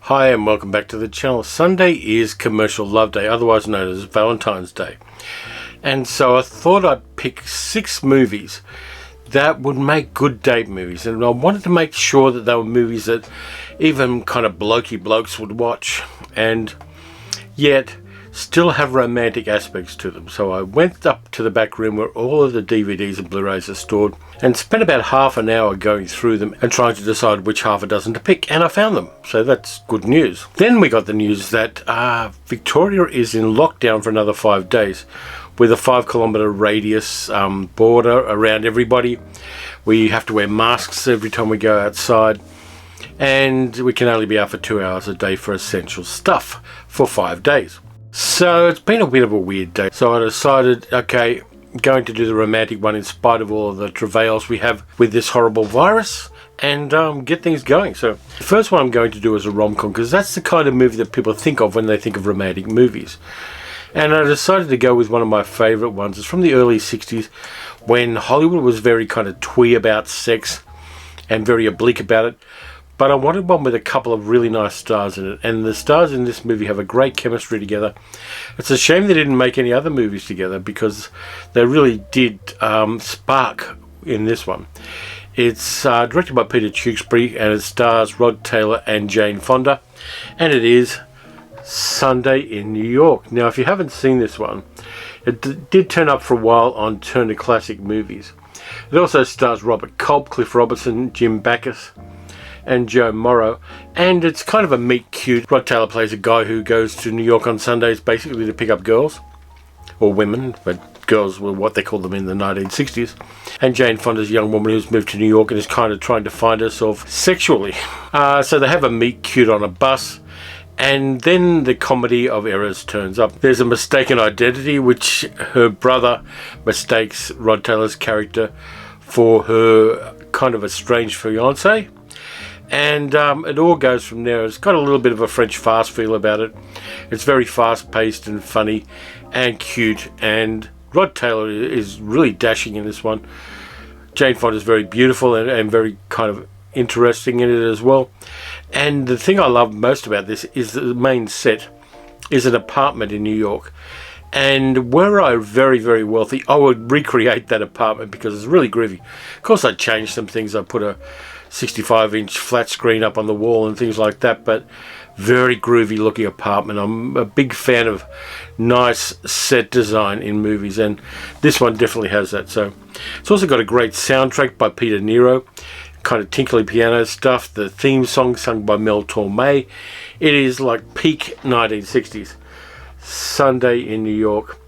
Hi and welcome back to the channel. Sunday is Commercial Love Day, otherwise known as Valentine's Day. And so I thought I'd pick 6 movies that would make good date movies. And I wanted to make sure that they were movies that even kind of blokey blokes would watch, and yet still have romantic aspects to them. So I went up to the back room where all of the DVDs and Blu-rays are stored and spent about half an hour going through them and trying to decide which half a dozen to pick, and I found them, so that's good news. Then we got the news that Victoria is in lockdown for another 5 days with a 5-kilometre radius border around everybody. We have to wear masks every time we go outside, and we can only be out for 2 hours a day for essential stuff for 5 days. So it's been a bit of a weird day. So I decided, okay, I'm going to do the romantic one in spite of all of the travails we have with this horrible virus, and get things going. So the first one I'm going to do is a rom-com, because that's the kind of movie that people think of when they think of romantic movies. And I decided to go with one of my favourite ones. It's from the early 60s, when Hollywood was very kind of twee about sex and very oblique about it. But I wanted one with a couple of really nice stars in it, and the stars in this movie have a great chemistry together. It's a shame they didn't make any other movies together, because they really did spark in this one. It's directed by Peter Tewksbury, and it stars Rod Taylor and Jane Fonda, and it is Sunday in New York. Now, if you haven't seen this one, it did turn up for a while on Turner Classic Movies. It also stars Robert Culp, Cliff Robertson, Jim Backus, and Joe Morrow, and it's kind of a meet cute. Rod Taylor plays a guy who goes to New York on Sundays basically to pick up girls, or women, but girls were what they called them in the 1960s. And Jane Fonda's a young woman who's moved to New York and is kind of trying to find herself sexually. So they have a meet cute on a bus, and then the comedy of errors turns up. There's a mistaken identity, which her brother mistakes Rod Taylor's character for her kind of estranged fiance. And it all goes from there. It's got a little bit of a French farce feel about it. It's very fast-paced and funny and cute, and Rod Taylor is really dashing in this one. Jane Fonda is very beautiful and very kind of interesting in it as well. And the thing I love most about this is that the main set is an apartment in New York. And were I very, very wealthy, I would recreate that apartment because it's really groovy. Of course, I'd change some things. I'd put a 65-inch flat screen up on the wall and things like that, but very groovy looking apartment. I'm a big fan of nice set design in movies, and this one definitely has that. So it's also got a great soundtrack by Peter Nero, kind of tinkly piano stuff. The theme song sung by Mel Torme. It is like peak 1960s. Sunday in New York.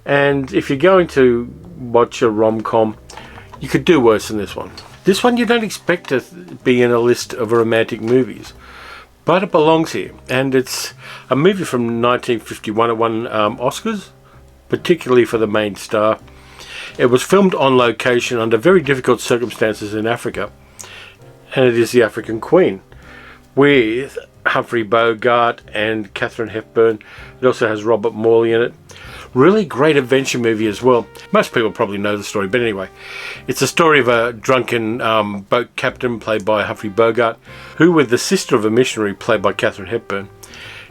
And if you're going to watch a rom-com, you could do worse than this one. This one you don't expect to be in a list of romantic movies, but it belongs here. And it's a movie from 1951. It won Oscars, particularly for the main star. It was filmed on location under very difficult circumstances in Africa, and it is The African Queen, with Humphrey Bogart and Katharine Hepburn. It also has Robert Morley in it. Really great adventure movie as well. Most people probably know the story, but anyway, it's a story of a drunken boat captain played by Humphrey Bogart, who, with the sister of a missionary played by Katharine Hepburn,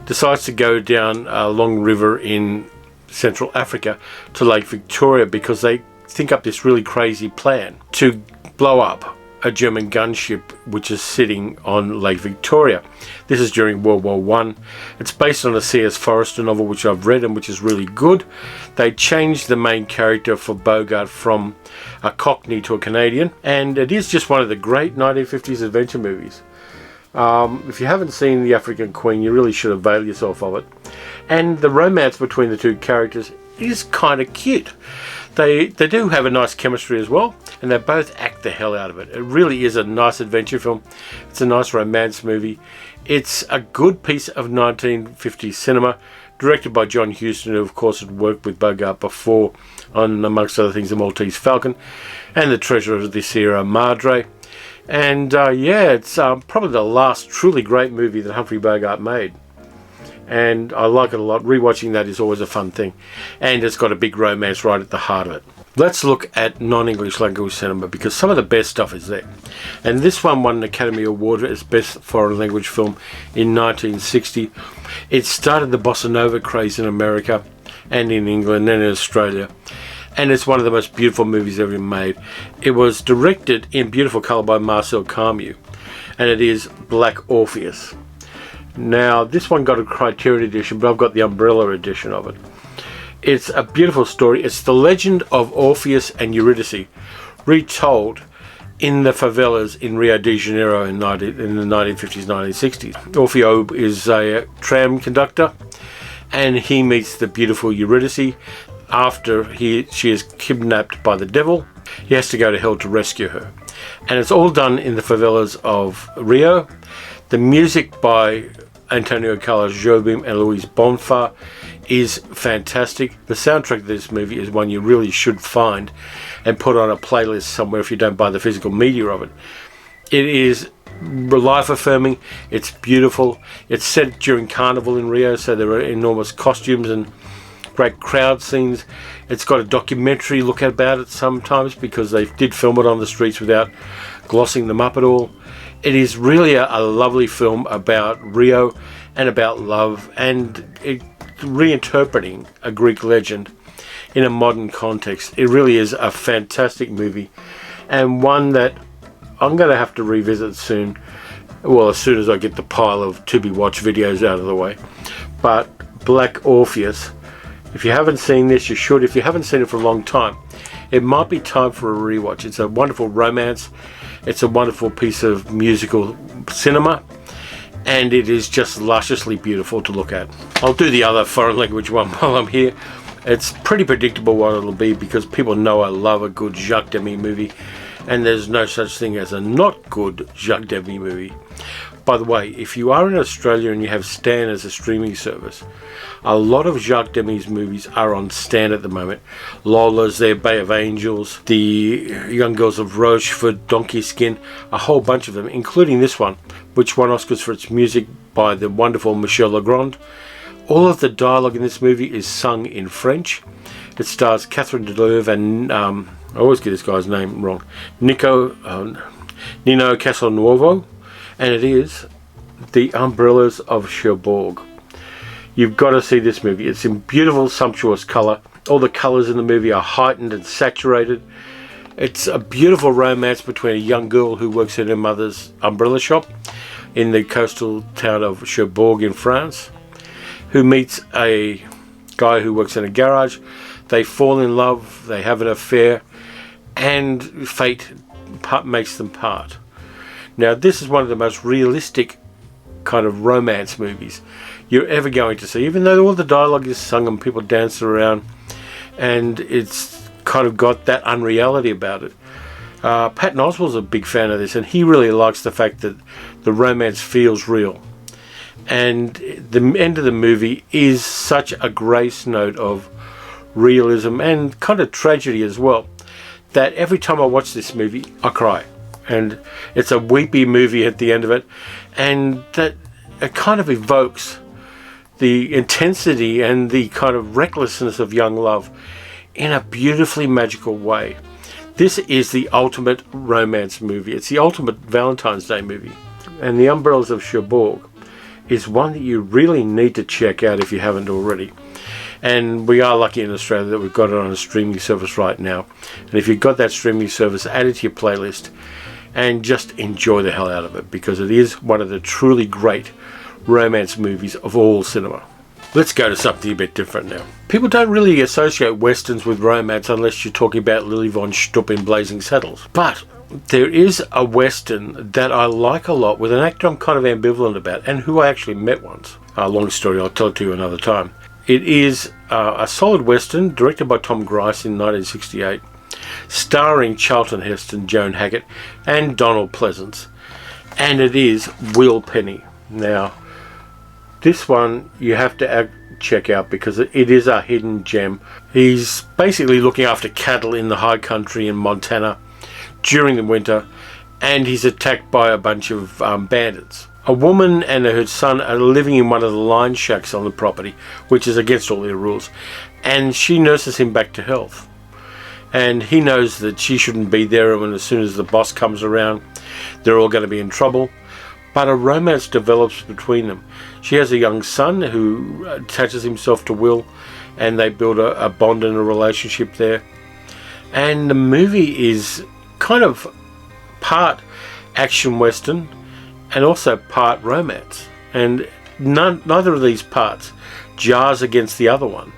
decides to go down a long river in Central Africa to Lake Victoria, because they think up this really crazy plan to blow up a German gunship which is sitting on Lake Victoria. This is during World War I. It's based on a C.S. Forester novel which I've read and which is really good. They changed the main character for Bogart from a Cockney to a Canadian, and it is just one of the great 1950s adventure movies. If you haven't seen The African Queen, you really should avail yourself of it. And the romance between the two characters is kind of cute. They do have a nice chemistry as well, and they both act the hell out of it. It really is a nice adventure film. It's a nice romance movie. It's a good piece of 1950s cinema, directed by John Huston, who of course had worked with Bogart before on, amongst other things, The Maltese Falcon and The Treasure of the Sierra Madre. And yeah, it's probably the last truly great movie that Humphrey Bogart made. and I like it a lot. Rewatching that is always a fun thing, and it's got a big romance right at the heart of it. Let's look at non-English language cinema, because some of the best stuff is there. And this one won an Academy Award as Best Foreign Language Film in 1960. It started the bossa nova craze in America and in England and in Australia. And it's one of the most beautiful movies ever made. It was directed in beautiful colour by Marcel Camus, and it is Black Orpheus. Now, this one got a Criterion edition, but I've got the Umbrella edition of it. It's a beautiful story. It's the legend of Orpheus and Eurydice, retold in the favelas in Rio de Janeiro in the 1950s, 1960s. Orfeo is a tram conductor, and he meets the beautiful Eurydice. After she is kidnapped by the devil, he has to go to hell to rescue her. And it's all done in the favelas of Rio. The music by Antonio Carlos Jobim and Luis Bonfa is fantastic. The soundtrack of this movie is one you really should find and put on a playlist somewhere if you don't buy the physical media of it. It is life affirming, it's beautiful. It's set during Carnival in Rio, so there are enormous costumes and great crowd scenes. It's got a documentary look about it sometimes, because they did film it on the streets without glossing them up at all. It is really a lovely film about Rio and about love, and reinterpreting a Greek legend in a modern context. It really is a fantastic movie, and one that I'm going to have to revisit soon. Well, as soon as I get the pile of to-be-watched videos out of the way. But Black Orpheus, if you haven't seen this, you should. If you haven't seen it for a long time, it might be time for a rewatch. It's a wonderful romance. It's a wonderful piece of musical cinema, and it is just lusciously beautiful to look at. I'll do the other foreign language one while I'm here. It's pretty predictable what it'll be, because people know I love a good Jacques Demy movie, and there's no such thing as a not good Jacques Demy movie. By the way, if you are in Australia and you have Stan as a streaming service, a lot of Jacques Demy's movies are on Stan at the moment. Lola's there, Bay of Angels, The Young Girls of Rochefort, Donkey Skin, a whole bunch of them, including this one, which won Oscars for its music by the wonderful Michel Legrand. All of the dialogue in this movie is sung in French. It stars Catherine Deneuve and, I always get this guy's name wrong, Nino Castelnuovo. And it is The Umbrellas of Cherbourg. You've got to see this movie. It's in beautiful, sumptuous colour. All the colours in the movie are heightened and saturated. It's a beautiful romance between a young girl who works in her mother's umbrella shop in the coastal town of Cherbourg in France, who meets a guy who works in a garage. They fall in love, they have an affair, and fate makes them part. Now, this is one of the most realistic kind of romance movies you're ever going to see, even though all the dialogue is sung and people dance around, and it's kind of got that unreality about it. Patton Oswalt's a big fan of this, and he really likes the fact that the romance feels real. And the end of the movie is such a grace note of realism and kind of tragedy as well, that every time I watch this movie, I cry. And it's a weepy movie at the end of it, and that it kind of evokes the intensity and the kind of recklessness of young love in a beautifully magical way. This is the ultimate romance movie. It's the ultimate Valentine's Day movie. And The Umbrellas of Cherbourg is one that you really need to check out if you haven't already. And we are lucky in Australia that we've got it on a streaming service right now. And if you've got that streaming service, add it to your playlist and just enjoy the hell out of it, because it is one of the truly great romance movies of all cinema. Let's go to something a bit different now. People don't really associate westerns with romance unless you're talking about Lily Von Shtupp in Blazing Saddles. But there is a western that I like a lot with an actor I'm kind of ambivalent about, and who I actually met once. A long story, I'll tell it to you another time. It is a solid western directed by Tom Gries in 1968. Starring Charlton Heston, Joan Hackett, and Donald Pleasance, and it is Will Penny. Now, this one you have to check out because it is a hidden gem. He's basically looking after cattle in the high country in Montana during the winter, and he's attacked by a bunch of bandits. A woman and her son are living in one of the line shacks on the property, which is against all their rules, and she nurses him back to health. And he knows that she shouldn't be there, and as soon as the boss comes around, they're all going to be in trouble. But a romance develops between them. She has a young son who attaches himself to Will, and they build a bond and a relationship there. And the movie is kind of part action western and also part romance. And neither of these parts jars against the other one.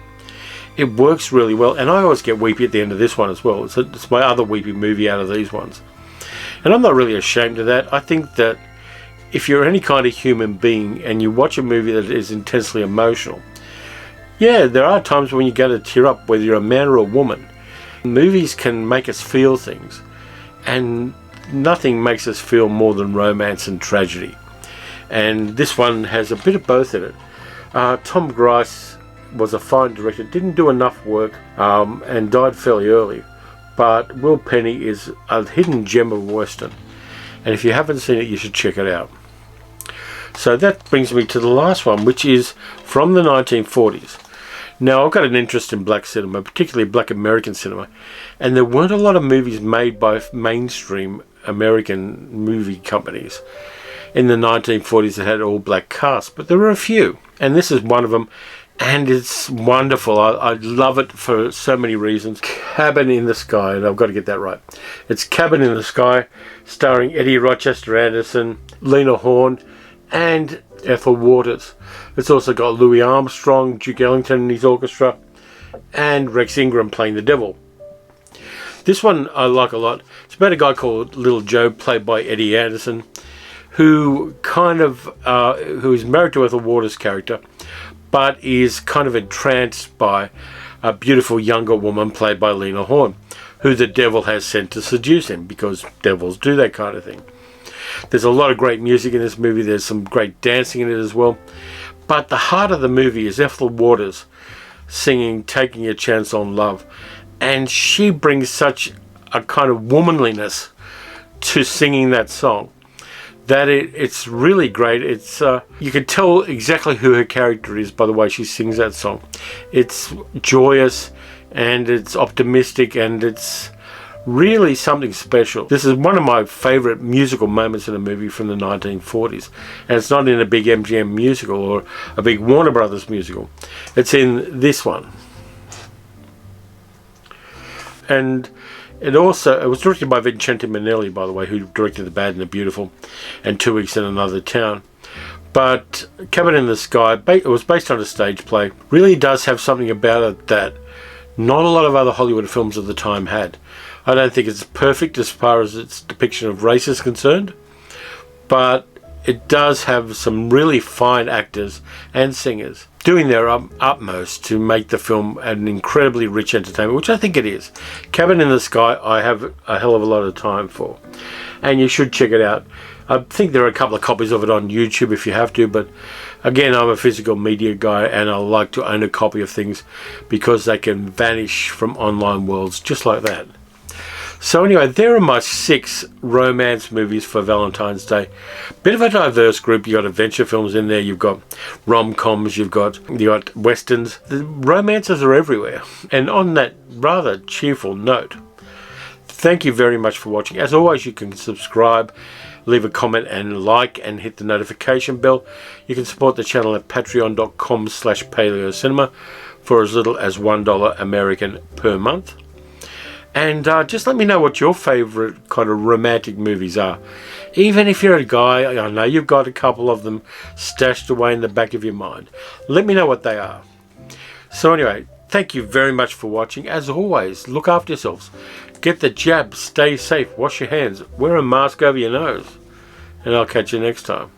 It works really well, and I always get weepy at the end of this one as well. It's my other weepy movie out of these ones. And I'm not really ashamed of that. I think that if you're any kind of human being and you watch a movie that is intensely emotional, yeah, there are times when you go to tear up, whether you're a man or a woman. Movies can make us feel things, and nothing makes us feel more than romance and tragedy. And this one has a bit of both in it. Tom Grice was a fine director, didn't do enough work, and died fairly early. But Will Penny is a hidden gem of Western, and if you haven't seen it, you should check it out. So that brings me to the last one, which is from the 1940s. Now, I've got an interest in black cinema, particularly black American cinema, and there weren't a lot of movies made by mainstream American movie companies in the 1940s that had all black casts, but there were a few, and this is one of them, and it's wonderful. I love it for so many reasons. Cabin in the Sky, and I've got to get that right. It's Cabin in the Sky, starring Eddie Rochester Anderson, Lena Horne, and Ethel Waters. It's also got Louis Armstrong, Duke Ellington and his orchestra, and Rex Ingram playing the devil. This one I like a lot. It's about a guy called Little Joe, played by Eddie Anderson, who who is married to Ethel Waters' character, but is kind of entranced by a beautiful younger woman played by Lena Horne, who the devil has sent to seduce him, because devils do that kind of thing. There's a lot of great music in this movie. There's some great dancing in it as well. But the heart of the movie is Ethel Waters singing Taking a Chance on Love. And she brings such a kind of womanliness to singing that song that it's really great. It's you can tell exactly who her character is by the way she sings that song. It's joyous and it's optimistic and it's really something special. This is one of my favorite musical moments in a movie from the 1940s, and it's not in a big MGM musical or a big Warner Brothers musical. It's in this one. And it was directed by Vincente Minnelli, by the way, who directed The Bad and the Beautiful and 2 Weeks in Another Town. But Cabin in the Sky, it was based on a stage play, really does have something about it that not a lot of other Hollywood films of the time had. I don't think it's perfect as far as its depiction of race is concerned, but it does have some really fine actors and singers doing their utmost to make the film an incredibly rich entertainment, which I think it is. Cabin in the Sky, I have a hell of a lot of time for, and you should check it out. I think there are a couple of copies of it on YouTube if you have to, but again, I'm a physical media guy and I like to own a copy of things because they can vanish from online worlds just like that. So anyway, there are my 6 romance movies for Valentine's Day. Bit of a diverse group. You've got adventure films in there, you've got rom-coms, you've got westerns. The romances are everywhere. And on that rather cheerful note, thank you very much for watching. As always, you can subscribe, leave a comment and like, and hit the notification bell. You can support the channel at patreon.com/paleocinema for as little as $1 American per month. And just let me know what your favourite kind of romantic movies are. Even if you're a guy, I know you've got a couple of them stashed away in the back of your mind. Let me know what they are. So anyway, thank you very much for watching. As always, look after yourselves. Get the jab, stay safe, wash your hands, wear a mask over your nose. And I'll catch you next time.